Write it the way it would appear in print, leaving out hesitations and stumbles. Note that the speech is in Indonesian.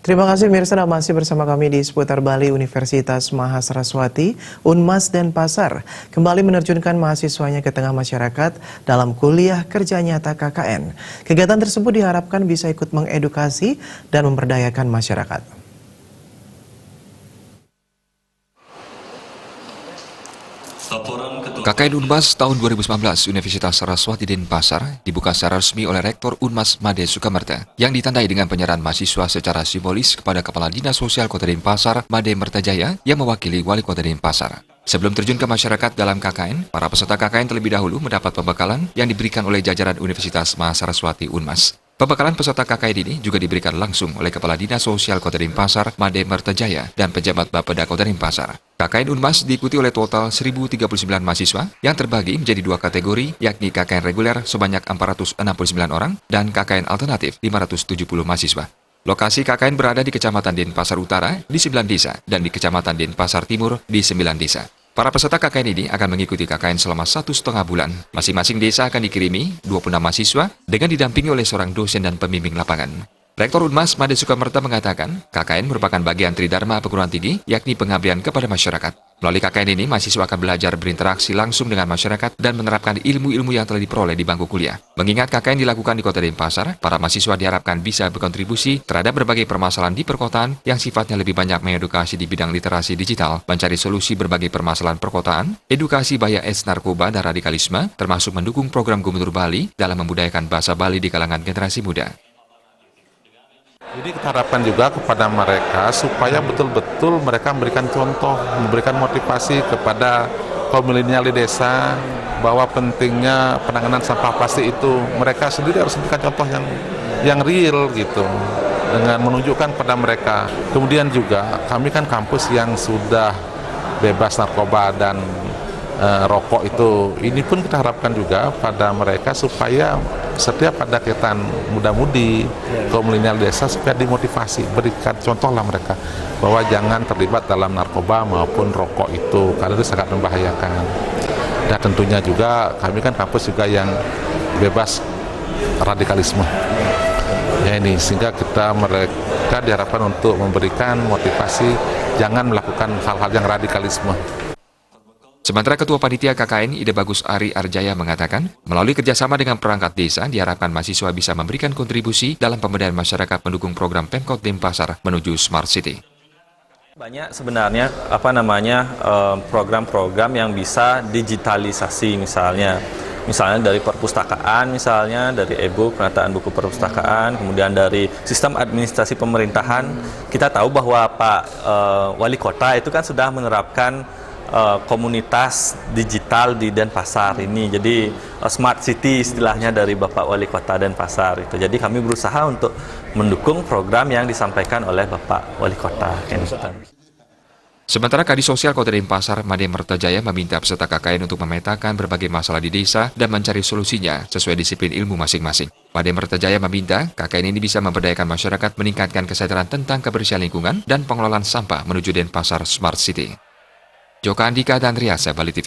Terima kasih Mirsa, masih bersama kami di seputar Bali. Universitas Mahasaraswati, Unmas Denpasar kembali menerjunkan mahasiswanya ke tengah masyarakat dalam kuliah kerja nyata KKN. Kegiatan tersebut diharapkan bisa ikut mengedukasi dan memberdayakan masyarakat. KKN Unmas tahun 2019 Universitas Saraswati Denpasar dibuka secara resmi oleh Rektor Unmas Made Sukamerta yang ditandai dengan penyerahan mahasiswa secara simbolis kepada Kepala Dinas Sosial Kota Denpasar, Made Mertajaya, yang mewakili Wali Kota Denpasar. Sebelum terjun ke masyarakat dalam KKN, para peserta KKN terlebih dahulu mendapat pembekalan yang diberikan oleh jajaran Universitas Mahasaraswati Unmas. Pembekalan peserta KKN ini juga diberikan langsung oleh Kepala Dinas Sosial Kota Denpasar, Made Mertajaya, dan pejabat Bapeda Kota Denpasar. KKN Unmas diikuti oleh total 1.039 mahasiswa yang terbagi menjadi dua kategori, yakni KKN reguler sebanyak 469 orang dan KKN alternatif 570 mahasiswa. Lokasi KKN berada di Kecamatan Denpasar Utara di 9 desa dan di Kecamatan Denpasar Timur di 9 desa. Para peserta KKN ini akan mengikuti KKN selama 1,5 bulan. Masing-masing desa akan dikirimi 26 mahasiswa dengan didampingi oleh seorang dosen dan pembimbing lapangan. Rektor Unmas Made Sukamerta mengatakan, KKN merupakan bagian tridharma perguruan tinggi, yakni pengabdian kepada masyarakat. Melalui KKN ini, mahasiswa akan belajar berinteraksi langsung dengan masyarakat dan menerapkan ilmu-ilmu yang telah diperoleh di bangku kuliah. Mengingat KKN dilakukan di Kota Denpasar, para mahasiswa diharapkan bisa berkontribusi terhadap berbagai permasalahan di perkotaan yang sifatnya lebih banyak mengedukasi di bidang literasi digital, mencari solusi berbagai permasalahan perkotaan, edukasi bahaya AIDS, narkoba, dan radikalisme, termasuk mendukung program Gubernur Bali dalam membudayakan bahasa Bali di kalangan generasi muda. Jadi kita harapkan juga kepada mereka supaya betul-betul mereka memberikan contoh, memberikan motivasi kepada kaum milenial di desa bahwa pentingnya penanganan sampah plastik itu. Mereka sendiri harus memberikan contoh yang real gitu, dengan menunjukkan pada mereka. Kemudian juga kami kan kampus yang sudah bebas narkoba dan rokok itu. Ini pun kita harapkan juga pada mereka supaya setiap ada kegiatan muda-mudi kaum milenial desa supaya dimotivasi, berikan contohlah mereka bahwa jangan terlibat dalam narkoba maupun rokok itu karena itu sangat membahayakan. Dan tentunya juga kami kan kampus juga yang bebas radikalisme. Ya ini sehingga mereka diharapkan untuk memberikan motivasi jangan melakukan hal-hal yang radikalisme. Sementara Ketua Panitia KKN Ide Bagus Ari Arjaya mengatakan, melalui kerjasama dengan perangkat desa, diharapkan mahasiswa bisa memberikan kontribusi dalam pemberdayaan masyarakat mendukung program Pemkot Denpasar menuju Smart City. Banyak sebenarnya program-program yang bisa digitalisasi misalnya dari perpustakaan, misalnya dari e-book, penataan buku perpustakaan, kemudian dari sistem administrasi pemerintahan. Kita tahu bahwa Pak Wali Kota itu kan sudah menerapkan komunitas digital di Denpasar ini, jadi Smart City istilahnya dari Bapak Wali Kota Denpasar itu. Jadi kami berusaha untuk mendukung program yang disampaikan oleh Bapak Wali Kota. Sementara Kadis Sosial Kota Denpasar, Made Mertajaya, meminta peserta KKN untuk memetakan berbagai masalah di desa dan mencari solusinya sesuai disiplin ilmu masing-masing. Made Mertajaya meminta KKN ini bisa memberdayakan masyarakat meningkatkan kesadaran tentang kebersihan lingkungan dan pengelolaan sampah menuju Denpasar Smart City. Joko Andika dan Riasa, Bali TV.